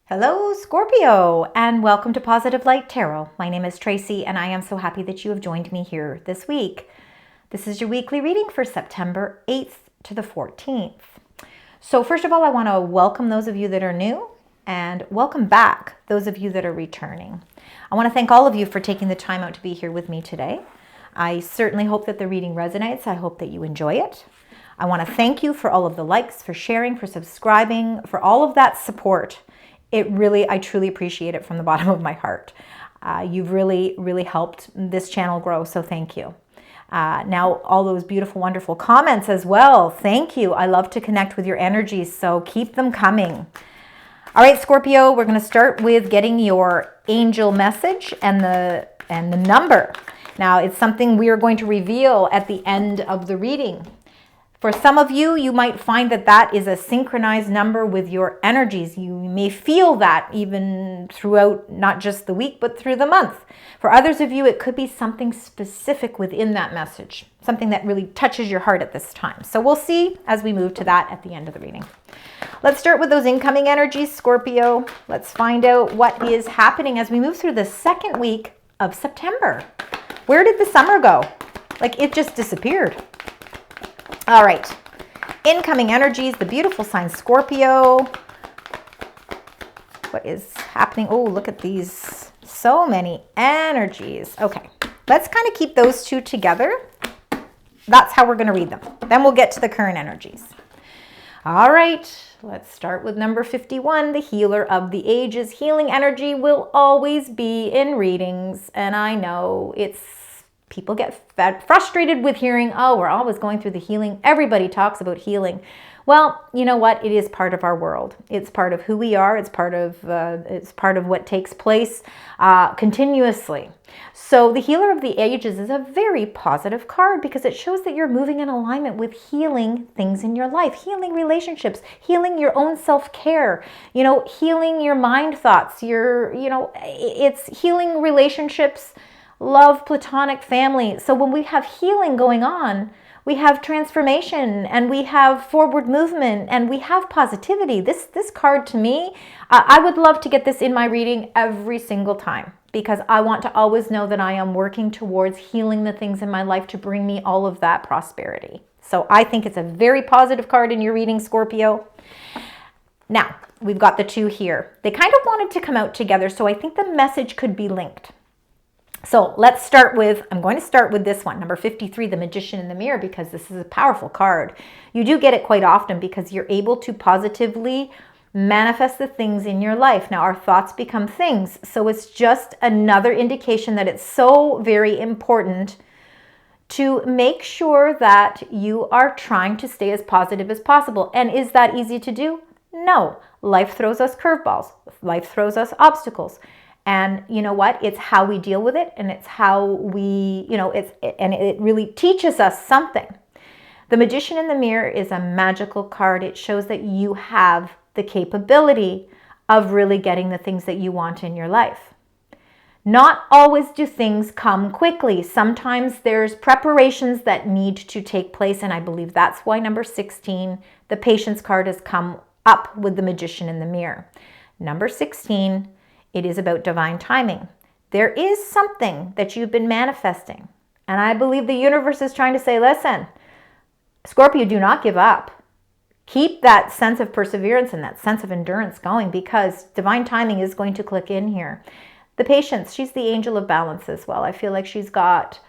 Hello, Scorpio, and welcome to Positive Light Tarot. My name is Tracy, and I am so happy that you have joined me here this week. This is your weekly reading for September 8th to the 14th. So first of all, I want to welcome those of you that are new and welcome back those of you that are returning. I want to thank all of you for taking the time out to be here with me today. I certainly hope that the reading resonates. I hope that you enjoy it. I want to thank you for all of the likes, for sharing, for subscribing, for all of that support. I truly appreciate it from the bottom of my heart. You've really helped this channel grow, so thank you. Now, all those beautiful, wonderful comments as well. Thank you. I love to connect with your energies, so keep them coming. All right, Scorpio, we're going to start with getting your angel message and the number. Now, it's something we are going to reveal at the end of the reading. For some of you, you might find that that is a synchronized number with your energies. You may feel that even throughout not just the week, but through the month. For others of you, it could be something specific within that message, something that really touches your heart at this time. So we'll see as we move to that at the end of the reading. Let's start with those incoming energies, Scorpio. Let's find out what is happening as we move through the second week of September. Where did the summer go? Like it just disappeared. All right, incoming energies, the beautiful sign Scorpio. What is happening? Oh, look at these. So many energies. Okay, let's kind of keep those two together. That's how we're going to read them. Then we'll get to the current energies. All right, let's start with number 51, the healer of the ages. Healing energy will always be in readings, and I know people get frustrated with hearing, oh, we're always going through the healing. Everybody talks about healing. Well, you know what? It is part of our world. It's part of who we are. It's part of what takes place continuously. So the healer of the ages is a very positive card because it shows that you're moving in alignment with healing things in your life, healing relationships, healing your own self-care, healing your mind thoughts, it's healing relationships, love, platonic, family. So when we have healing going on, we have transformation and we have forward movement and we have positivity. This card to me, I would love to get this in my reading every single time because I want to always know that I am working towards healing the things in my life to bring me all of that prosperity. So I think it's a very positive card in your reading, Scorpio. Now, we've got the two here. They kind of wanted to come out together, so I think the message could be linked. So I'm going to start with this one, number 53, the Magician in the Mirror, because this is a powerful card. You do get it quite often because you're able to positively manifest the things in your life. Now, our thoughts become things. So it's just another indication that it's so very important to make sure that you are trying to stay as positive as possible. And is that easy to do? No. Life throws us curveballs. Life throws us obstacles. And you know what? It's how we deal with it, and it's how we, and it really teaches us something. The Magician in the Mirror is a magical card. It shows that you have the capability of really getting the things that you want in your life. Not always do things come quickly. Sometimes there's preparations that need to take place, and I believe that's why number 16, the Patience card, has come up with the Magician in the Mirror. Number 16, it is about divine timing. There is something that you've been manifesting. And I believe the universe is trying to say, listen, Scorpio, do not give up. Keep that sense of perseverance and that sense of endurance going because divine timing is going to click in here. The Patience, she's the angel of balance as well. I feel like she's got,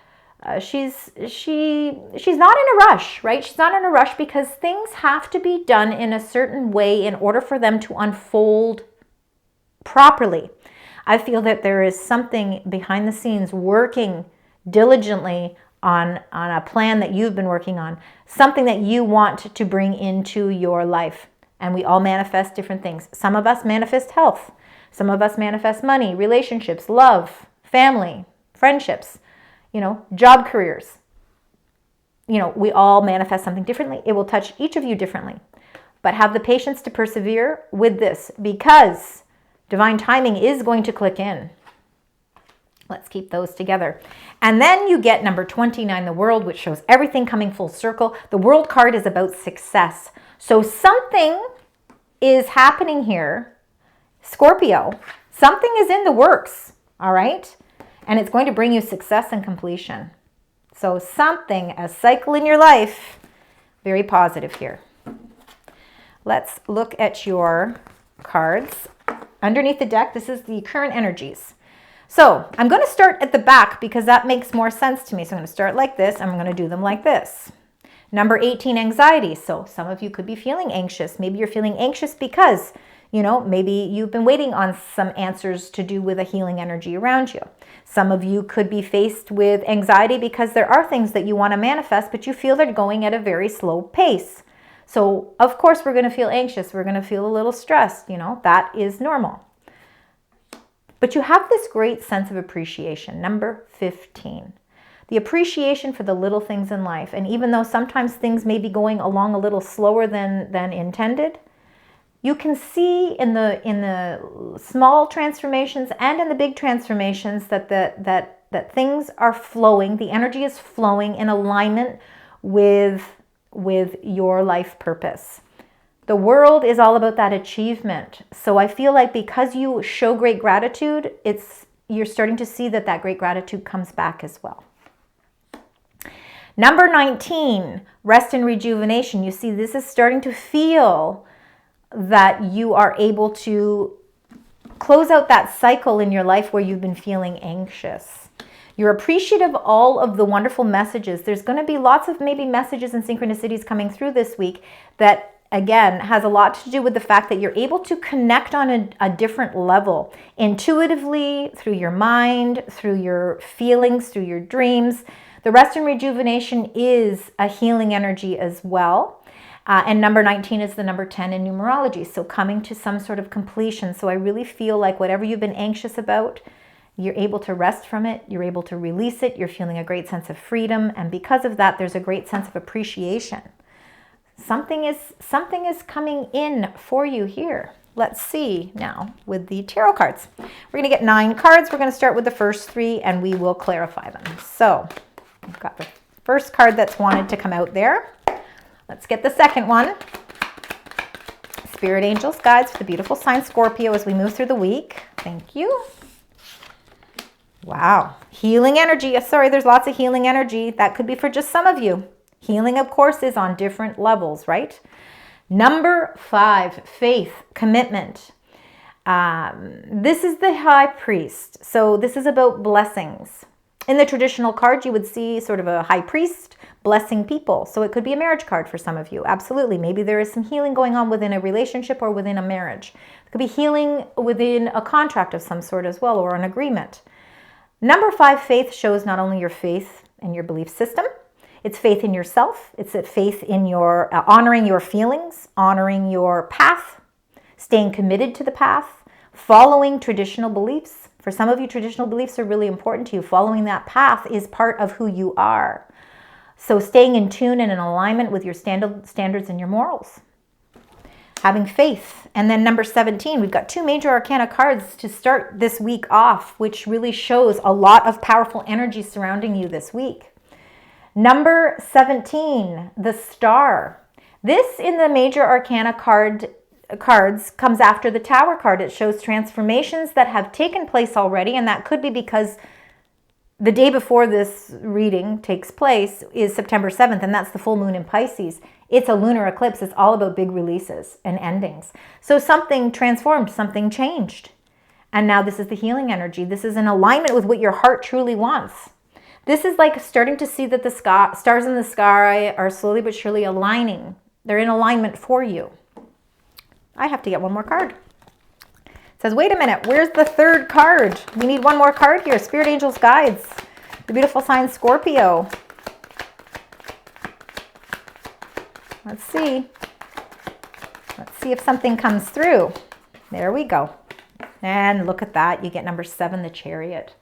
she's not in a rush, right? She's not in a rush because things have to be done in a certain way in order for them to unfold properly. I feel that there is something behind the scenes working diligently on a plan that you've been working on, something that you want to bring into your life. And we all manifest different things. Some of us manifest health. Some of us manifest money, relationships, love, family, friendships, job careers. We all manifest something differently. It will touch each of you differently. But have the patience to persevere with this because divine timing is going to click in. Let's keep those together. And then you get number 29, the World, which shows everything coming full circle. The World card is about success. So something is happening here. Scorpio, something is in the works, all right? And it's going to bring you success and completion. So something, a cycle in your life, very positive here. Let's look at your cards. Underneath the deck, this is the current energies. So I'm going to start at the back because that makes more sense to me. So I'm going to start like this. I'm going to do them like this. Number 18, anxiety. So some of you could be feeling anxious. Maybe you're feeling anxious because, you know, maybe you've been waiting on some answers to do with a healing energy around you. Some of you could be faced with anxiety because there are things that you want to manifest, but you feel they're going at a very slow pace. So of course we're going to feel anxious. We're going to feel a little stressed. You know, that is normal. But you have this great sense of appreciation. Number 15. The appreciation for the little things in life. And even though sometimes things may be going along a little slower than intended, you can see in the small transformations and in the big transformations that things are flowing, the energy is flowing in alignment with your life purpose. The world is all about that achievement. So I feel like because you show great gratitude, you're starting to see that great gratitude comes back as well. Number 19, rest and rejuvenation. You see, this is starting to feel that you are able to close out that cycle in your life where you've been feeling anxious. You're appreciative of all of the wonderful messages. There's going to be lots of maybe messages and synchronicities coming through this week that, again, has a lot to do with the fact that you're able to connect on a different level, intuitively, through your mind, through your feelings, through your dreams. The rest and rejuvenation is a healing energy as well. And number 19 is the number 10 in numerology. So coming to some sort of completion. So I really feel like whatever you've been anxious about, you're able to rest from it. You're able to release it. You're feeling a great sense of freedom. And because of that, there's a great sense of appreciation. Something is coming in for you here. Let's see now with the tarot cards. We're going to get 9 cards. We're going to start with the first 3 and we will clarify them. So I've got the first card that's wanted to come out there. Let's get the second one. Spirit angels, guides for the beautiful sign Scorpio as we move through the week. Thank you. Wow. Healing energy. Sorry, there's lots of healing energy. That could be for just some of you. Healing, of course, is on different levels, right? Number 5, faith, commitment. This is the high priest. So this is about blessings. In the traditional card, you would see sort of a high priest blessing people. So it could be a marriage card for some of you. Absolutely. Maybe there is some healing going on within a relationship or within a marriage. It could be healing within a contract of some sort as well, or an agreement. Number 5, faith, shows not only your faith and your belief system, it's faith in yourself. It's a faith in your honoring your feelings, honoring your path, staying committed to the path, following traditional beliefs. For some of you, traditional beliefs are really important to you. Following that path is part of who you are. So staying in tune and in alignment with your standards and your morals. Having faith. And then number 17, we've got 2 major arcana cards to start this week off, which really shows a lot of powerful energy surrounding you this week. Number 17, the Star. This in the major arcana cards comes after the Tower card. It shows transformations that have taken place already, and that could be because the day before this reading takes place is September 7th, and that's the full moon in Pisces. It's a lunar eclipse. It's all about big releases and endings. So something transformed, something changed. And now this is the healing energy. This is in alignment with what your heart truly wants. This is like starting to see that the stars in the sky are slowly but surely aligning. They're in alignment for you. I have to get one more card. It says, wait a minute, where's the third card? We need one more card here. Spirit angels, guides. The beautiful sign Scorpio. Let's see. Let's see if something comes through. There we go. And look at that. You get number 7, the Chariot.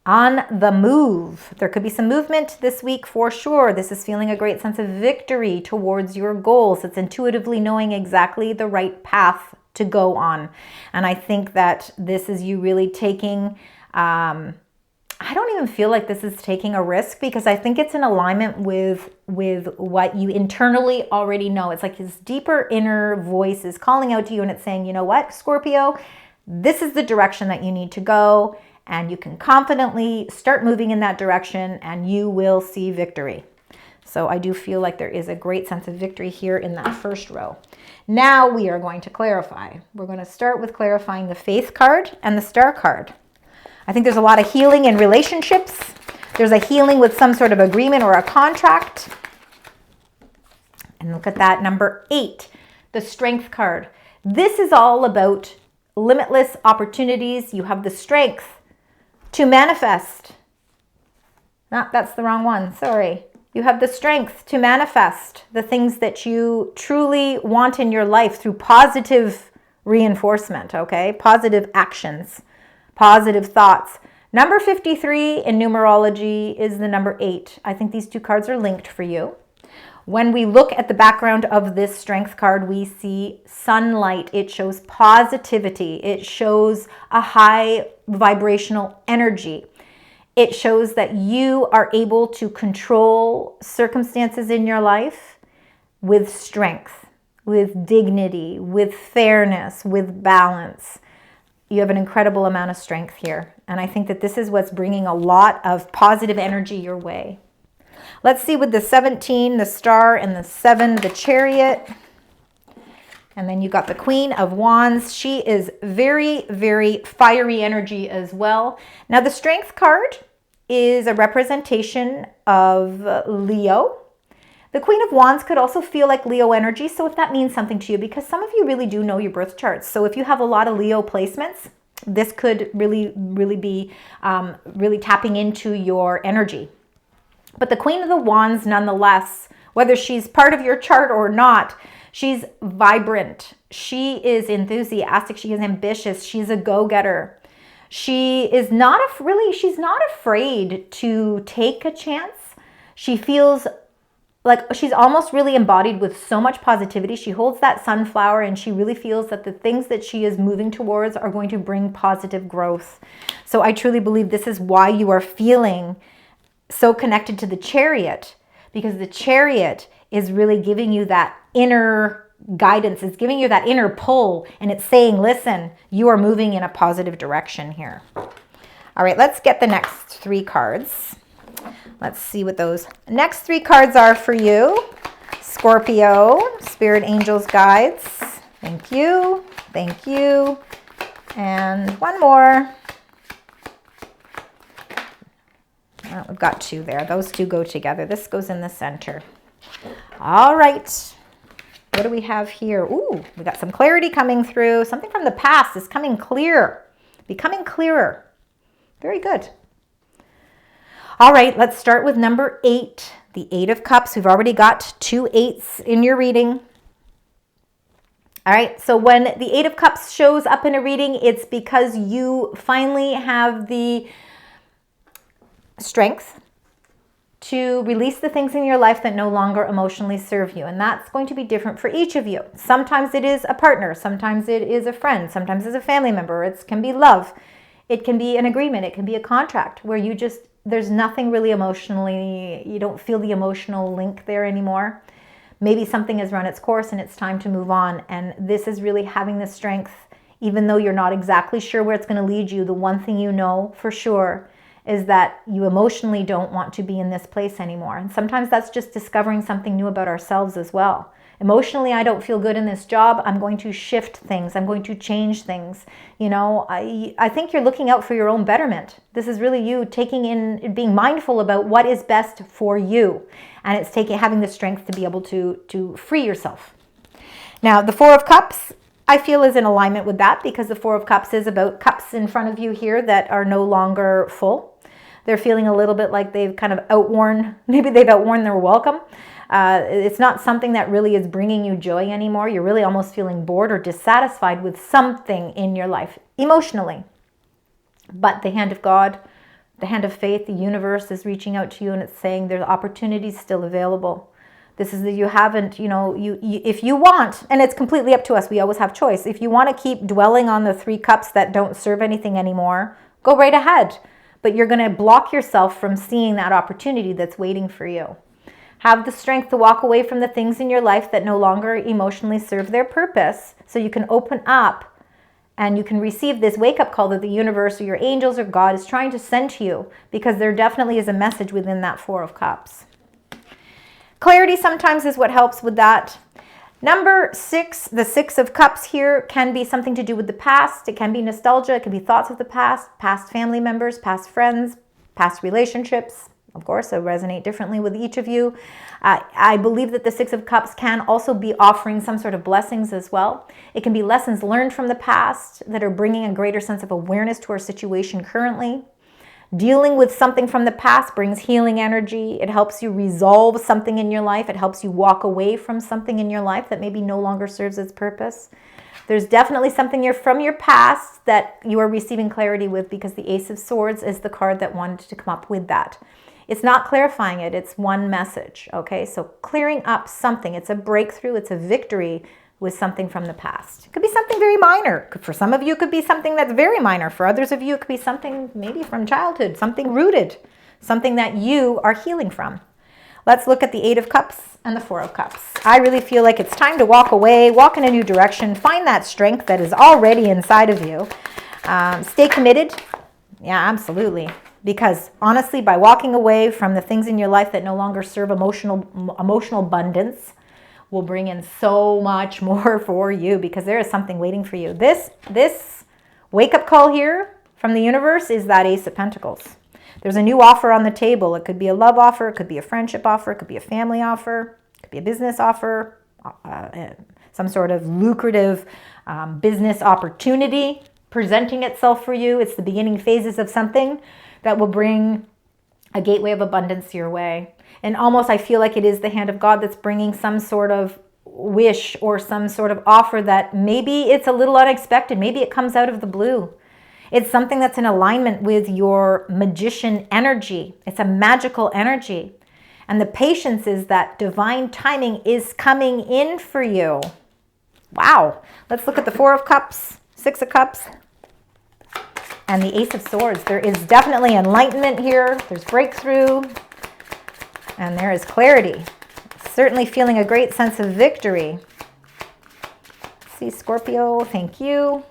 On the move. There could be some movement this week for sure. This is feeling a great sense of victory towards your goals. It's intuitively knowing exactly the right path to go on. And I think that this is you really taking, I don't even feel like this is taking a risk, because I think it's in alignment with what you internally already know. It's like this deeper inner voice is calling out to you, and it's saying, you know what, Scorpio, this is the direction that you need to go, and you can confidently start moving in that direction and you will see victory. So I do feel like there is a great sense of victory here in that first row. Now we are going to clarify. We're going to start with clarifying the Faith card and the Star card. I think there's a lot of healing in relationships. There's a healing with some sort of agreement or a contract. And look at that, number 8, the Strength card. This is all about limitless opportunities. You have the strength to manifest. That's the wrong one, sorry. You have the strength to manifest the things that you truly want in your life through positive reinforcement, okay? Positive actions, positive thoughts. Number 53 in numerology is the number 8. I think these two cards are linked for you. When we look at the background of this Strength card, we see sunlight. It shows positivity. It shows a high vibrational energy. It shows that you are able to control circumstances in your life with strength, with dignity, with fairness, with balance. You have an incredible amount of strength here. And I think that this is what's bringing a lot of positive energy your way. Let's see with the 17, the Star, and the 7, the Chariot. And then you got the Queen of Wands. She is very, very fiery energy as well. Now the Strength card is a representation of Leo. The Queen of Wands could also feel like Leo energy. So if that means something to you, because some of you really do know your birth charts. So if you have a lot of Leo placements, this could really be really tapping into your energy. But the Queen of the Wands, nonetheless, whether she's part of your chart or not, she's vibrant. She is enthusiastic. She is ambitious. She's a go-getter. She is not she's not afraid to take a chance. She feels like she's almost really embodied with so much positivity. She holds that sunflower and she really feels that the things that she is moving towards are going to bring positive growth. So I truly believe this is why you are feeling so connected to the Chariot, because the Chariot is really giving you that inner guidance. It's giving you that inner pull, and it's saying, listen, you are moving in a positive direction here. All right, let's get the next 3 cards. Let's see what those next 3 cards are for you. Scorpio, Spirit Angels, Guides. Thank you. Thank you. And one more. Oh, we've got 2 there. Those 2 go together. This goes in the center. All right. What do we have here? Ooh, we got some clarity coming through. Something from the past is coming clear, becoming clearer. Very good. All right, let's start with number 8, the 8 of Cups. We've already got 2 8s in your reading. All right, so when the 8 of Cups shows up in a reading, it's because you finally have the strength to release the things in your life that no longer emotionally serve you. And that's going to be different for each of you. Sometimes it is a partner. Sometimes it is a friend. Sometimes it's a family member. It can be love. It can be an agreement. It can be a contract where you just, there's nothing really emotionally, you don't feel the emotional link there anymore. Maybe something has run its course and it's time to move on. And this is really having the strength, even though you're not exactly sure where it's going to lead you. The one thing you know for sure is that you emotionally don't want to be in this place anymore. And sometimes that's just discovering something new about ourselves as well. Emotionally, I don't feel good in this job. I'm going to shift things. I'm going to change things. You know, I think you're looking out for your own betterment. This is really you taking in, being mindful about what is best for you. And it's having the strength to be able to free yourself. Now, the 4 of Cups, I feel is in alignment with that, because the 4 of Cups is about cups in front of you here that are no longer full. They're feeling a little bit like they've kind of outworn, maybe they've outworn their welcome. It's not something that really is bringing you joy anymore. You're really almost feeling bored or dissatisfied with something in your life emotionally. But the hand of God, the hand of faith, the universe is reaching out to you and it's saying there's opportunities still available. This is that you haven't, you know, if you want, and it's completely up to us, we always have choice. If you want to keep dwelling on the 3 cups that don't serve anything anymore, go right ahead. But you're going to block yourself from seeing that opportunity that's waiting for you. Have the strength to walk away from the things in your life that no longer emotionally serve their purpose, so you can open up And you can receive this wake-up call that the universe or your angels or God is trying to send to you, because there definitely is a message within that Four of Cups. Clarity sometimes is what helps with that. Number 6, the Six of Cups here can be something to do with the past. It can be nostalgia. It can be thoughts of the past family members, past friends, past relationships. Of course, they resonate differently with each of you. I believe that the Six of Cups can also be offering some sort of blessings as well. It can be lessons learned from the past that are bringing a greater sense of awareness to our situation currently. Dealing with something from the past brings healing energy. It helps you resolve something in your life. It helps you walk away from something in your life that maybe no longer serves its purpose. There's definitely something from your past that you are receiving clarity with, because the Ace of Swords is the card that wanted to come up with that. It's not clarifying it, it's one message, okay? So clearing up something, it's a breakthrough, it's a victory with something from the past. It could be something very minor. For some of you, it could be something that's very minor. For others of you, it could be something maybe from childhood, something rooted, something that you are healing from. Let's look at the Eight of Cups and the Four of Cups. I really feel like it's time to walk away, walk in a new direction, find that strength that is already inside of you. Stay committed. Yeah, absolutely. Because honestly, by walking away from the things in your life that no longer serve emotional abundance, will bring in so much more for you, because there is something waiting for you. This wake-up call here from the universe is that Ace of Pentacles. There's a new offer on the table. It could be a love offer, it could be a friendship offer, it could be a family offer, it could be a business offer, some sort of lucrative business opportunity presenting itself for you. It's the beginning phases of something that will bring a gateway of abundance your way. And almost I feel like it is the hand of God that's bringing some sort of wish or some sort of offer that maybe it's a little unexpected. Maybe it comes out of the blue. It's something that's in alignment with your magician energy. It's a magical energy. And the patience is that divine timing is coming in for you. Wow. Let's look at the Four of Cups, Six of Cups, and the Ace of Swords. There is definitely enlightenment here. There's breakthrough. And there is clarity. Certainly feeling a great sense of victory. Let's see, Scorpio, thank you.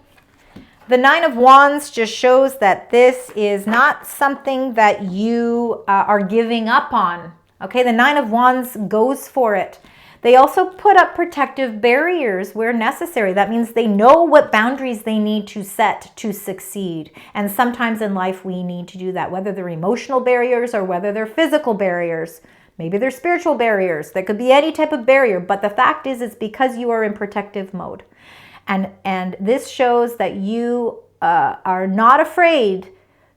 The Nine of Wands just shows that this is not something that you are giving up on. Okay, the Nine of Wands goes for it. They also put up protective barriers where necessary. That means they know what boundaries they need to set to succeed. And sometimes in life we need to do that, whether they're emotional barriers or whether they're physical barriers. Maybe they're spiritual barriers. There could be any type of barrier, but the fact is it's because you are in protective mode. And this shows that you are not afraid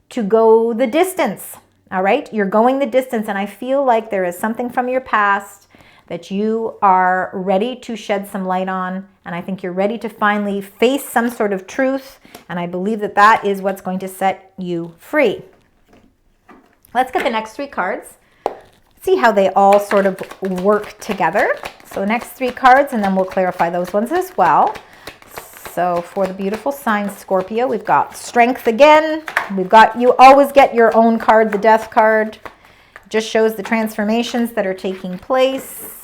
to go the distance, all right? You're going the distance, and I feel like there is something from your past that you are ready to shed some light on, and I think you're ready to finally face some sort of truth, and I believe that that is what's going to set you free. Let's get the next 3 cards. See how they all sort of work together. So the next 3 cards, and then we'll clarify those ones as well. So for the beautiful sign Scorpio, we've got Strength again. We've got, you always get your own card, the Death card. Just shows the transformations that are taking place.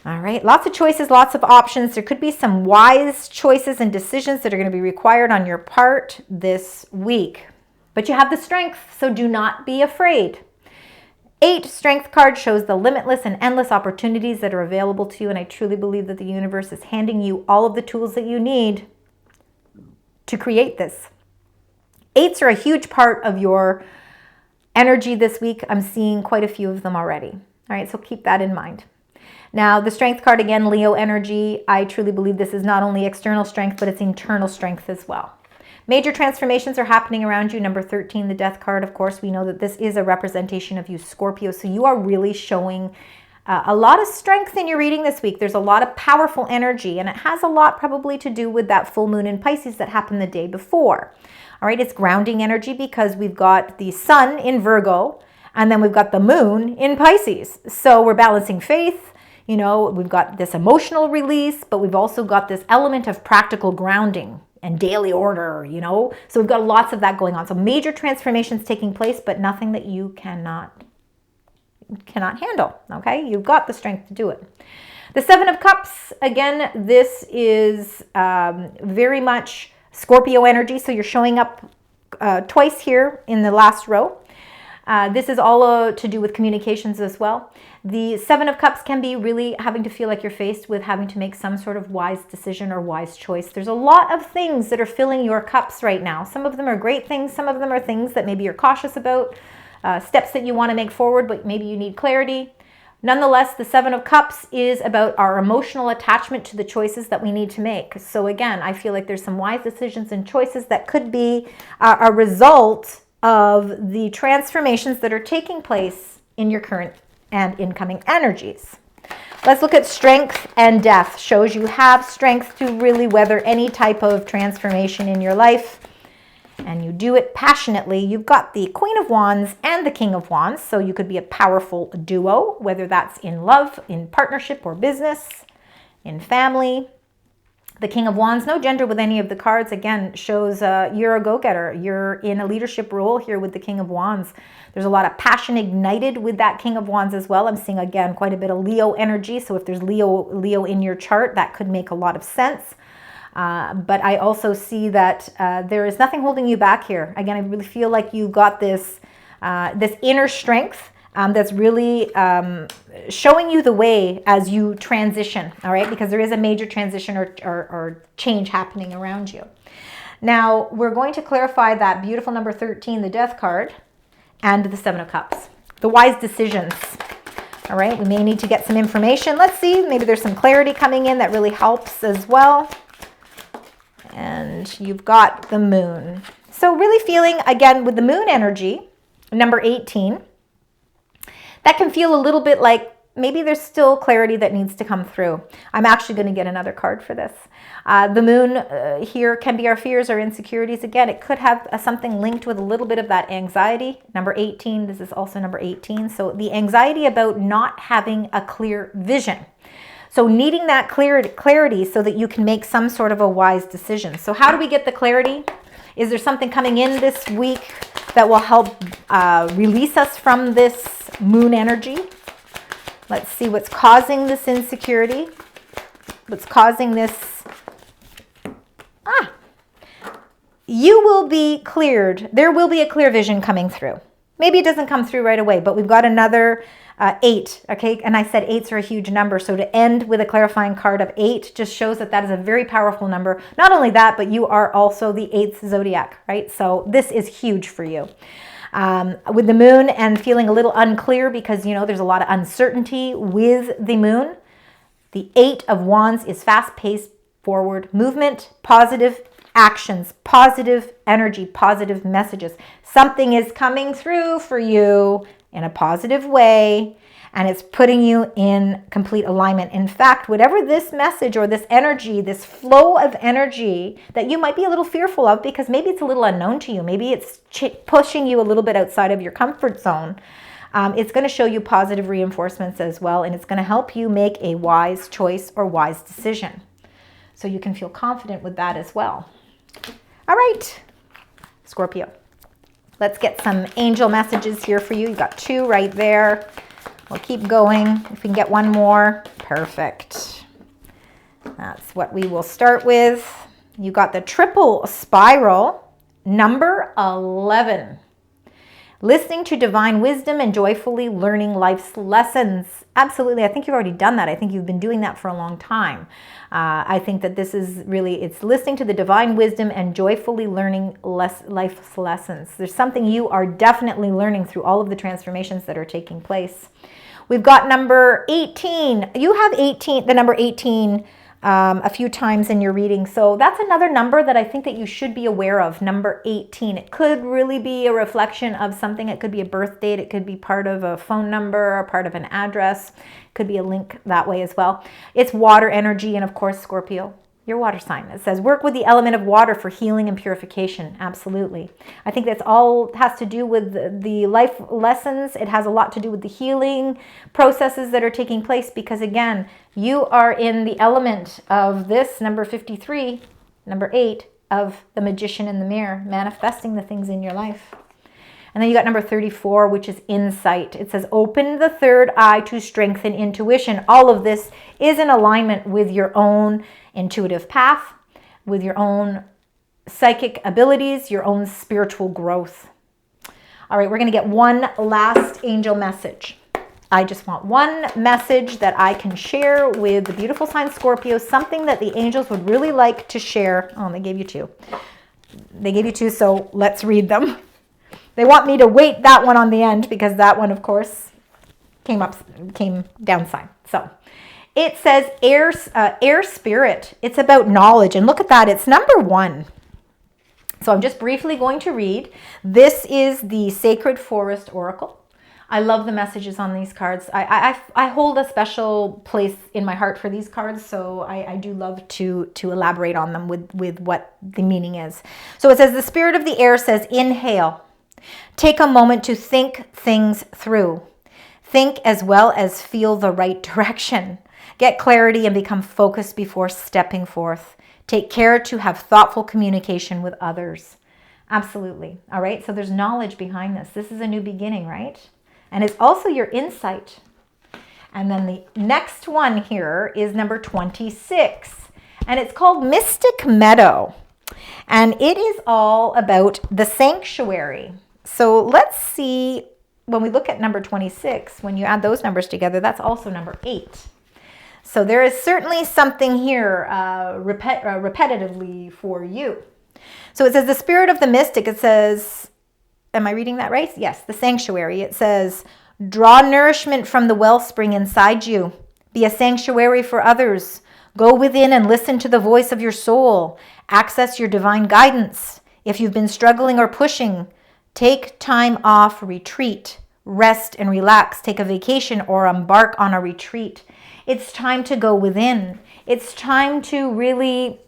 All right, lots of choices, lots of options. There could be some wise choices and decisions that are going to be required on your part this week. But you have the strength, so do not be afraid. 8 Strength card shows the limitless and endless opportunities that are available to you, and I truly believe that the universe is handing you all of the tools that you need to create this. 8s are a huge part of your energy this week. I'm seeing quite a few of them already. All right, so keep that in mind. Now, the Strength card, again, Leo energy. I truly believe this is not only external strength, but it's internal strength as well. Major transformations are happening around you. Number 13, the Death card, of course, we know that this is a representation of you, Scorpio. So you are really showing a lot of strength in your reading this week. There's a lot of powerful energy, and it has a lot probably to do with that full moon in Pisces that happened the day before. All right, it's grounding energy because we've got the sun in Virgo, and then we've got the moon in Pisces. So we're balancing faith. You know, we've got this emotional release, but we've also got this element of practical grounding and daily order, you know. So we've got lots of that going on. So major transformations taking place, but nothing that you cannot handle, okay? You've got the strength to do it. The Seven of Cups, again, this is very much Scorpio energy. So you're showing up twice here in the last row. This is all to do with communications as well. The Seven of Cups can be really having to feel like you're faced with having to make some sort of wise decision or wise choice. There's a lot of things that are filling your cups right now. Some of them are great things. Some of them are things that maybe you're cautious about, steps that you want to make forward, but maybe you need clarity. Nonetheless, the Seven of Cups is about our emotional attachment to the choices that we need to make. So again, I feel like there's some wise decisions and choices that could be a result of the transformations that are taking place in your current and incoming energies. Let's look at strength and death. Shows you have strength to really weather any type of transformation in your life. And you do it passionately. You've got the Queen of Wands and the King of Wands, so you could be a powerful duo, whether that's in love, in partnership or business, in family. The King of Wands, no gender with any of the cards, again, shows you're a go-getter. You're in a leadership role here with the King of Wands. There's a lot of passion ignited with that King of Wands as well. I'm seeing, again, quite a bit of Leo energy, so if there's Leo in your chart, that could make a lot of sense. But I also see that there is nothing holding you back here. Again, I really feel like you've got this inner strength that's really showing you the way as you transition, all right? Because there is a major transition or change happening around you. Now, we're going to clarify that beautiful number 13, the Death card, and the Seven of Cups. The wise decisions, all right? We may need to get some information. Let's see, maybe there's some clarity coming in that really helps as well. And you've got the Moon. So really feeling, again, with the Moon energy, number 18, that can feel a little bit like maybe there's still clarity that needs to come through. I'm actually going to get another card for this. The Moon here can be our fears or insecurities. Again, it could have something linked with a little bit of that anxiety. Number 18, this is also number 18. So the anxiety about not having a clear vision. So needing that clarity so that you can make some sort of a wise decision. So how do we get the clarity? Is there something coming in this week that will help release us from this Moon energy? Let's see what's causing this insecurity. What's causing this? You will be cleared. There will be a clear vision coming through. Maybe it doesn't come through right away, but we've got another 8, okay? And I said 8s are a huge number. So to end with a clarifying card of 8 just shows that that is a very powerful number. Not only that, but you are also the 8th zodiac, right? So this is huge for you. With the Moon and feeling a little unclear because, you know, there's a lot of uncertainty with the Moon. The 8 of Wands is fast-paced forward movement, positive actions, positive energy, positive messages. Something is coming through for you in a positive way, and it's putting you in complete alignment. In fact, whatever this message or this energy, this flow of energy that you might be a little fearful of because maybe it's a little unknown to you, maybe it's pushing you a little bit outside of your comfort zone, it's going to show you positive reinforcements as well, and it's going to help you make a wise choice or wise decision. So you can feel confident with that as well. All right, Scorpio. Let's get some angel messages here for you. You got 2 right there. We'll keep going. If we can get one more, perfect. That's what we will start with. You got the triple spiral, number 11. Listening to divine wisdom and joyfully learning life's lessons. Absolutely. I think you've already done that. I think you've been doing that for a long time. I think that this is really, it's listening to the divine wisdom and joyfully learning life's lessons. There's something you are definitely learning through all of the transformations that are taking place. We've got number 18. You have the number 18 a few times in your reading. So that's another number that I think that you should be aware of, number 18. It could really be a reflection of something. It could be a birth date. It could be part of a phone number or part of an address. It could be a link that way as well. It's water energy, and of course, Scorpio, your water sign. It says work with the element of water for healing and purification. Absolutely. I think that's all has to do with the life lessons. It has a lot to do with the healing processes that are taking place because, again, you are in the element of this, number 53, number 8, of the magician in the mirror, manifesting the things in your life. And then you got number 34, which is insight. It says, open the third eye to strengthen intuition. All of this is in alignment with your own intuitive path, with your own psychic abilities, your own spiritual growth. All right, we're going to get one last angel message. I just want one message that I can share with the beautiful sign Scorpio, something that the angels would really like to share. Oh, they gave you two. They gave you two, so let's read them. They want me to wait that one on the end because that one, of course, came downside. So it says air spirit. It's about knowledge. And look at that. It's number 1. So I'm just briefly going to read. This is the Sacred Forest Oracle. I love the messages on these cards. I hold a special place in my heart for these cards, so I do love to elaborate on them with what the meaning is. So it says, the spirit of the air says, inhale. Take a moment to think things through. Think as well as feel the right direction. Get clarity and become focused before stepping forth. Take care to have thoughtful communication with others. Absolutely. All right. So there's knowledge behind this. This is a new beginning, right? And it's also your insight. And then the next one here is number 26. And it's called Mystic Meadow. And it is all about the sanctuary. So let's see, when we look at number 26, when you add those numbers together, that's also number 8. So there is certainly something here repetitively for you. So it says the spirit of the mystic, it says, am I reading that right? Yes, the sanctuary. It says, draw nourishment from the wellspring inside you. Be a sanctuary for others. Go within and listen to the voice of your soul. Access your divine guidance. If you've been struggling or pushing, take time off, retreat, rest and relax. Take a vacation or embark on a retreat. It's time to go within. It's time to really,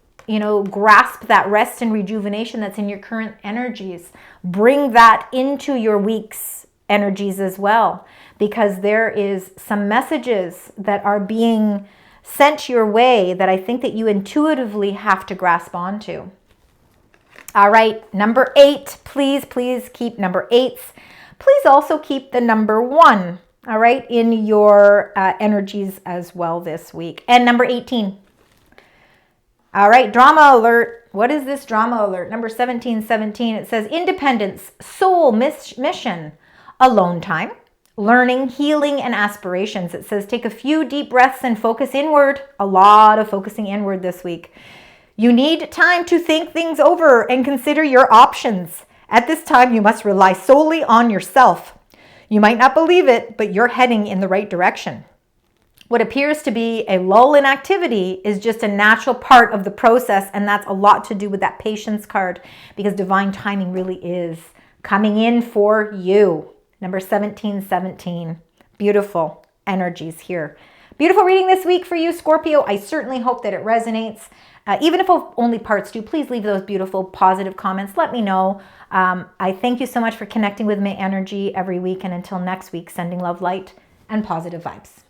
grasp that rest and rejuvenation that's in your current energies. Bring that into your week's energies as well, because there is some messages that are being sent your way that I think that you intuitively have to grasp onto. All right, number 8, please keep number 8s. Please also keep the number 1, all right, in your energies as well this week. And number 18. All right, drama alert. What is this drama alert? Number 1717, it says independence, soul mission, alone time, learning, healing, and aspirations. It says take a few deep breaths and focus inward. A lot of focusing inward this week. You need time to think things over and consider your options. At this time, you must rely solely on yourself. You might not believe it, but you're heading in the right direction. What appears to be a lull in activity is just a natural part of the process, and that's a lot to do with that patience card, because divine timing really is coming in for you. Number 1717. Beautiful energies here. Beautiful reading this week for you, Scorpio. I certainly hope that it resonates. Even if only parts do, please leave those beautiful positive comments. Let me know. I thank you so much for connecting with my energy every week. And until next week, sending love, light, and positive vibes.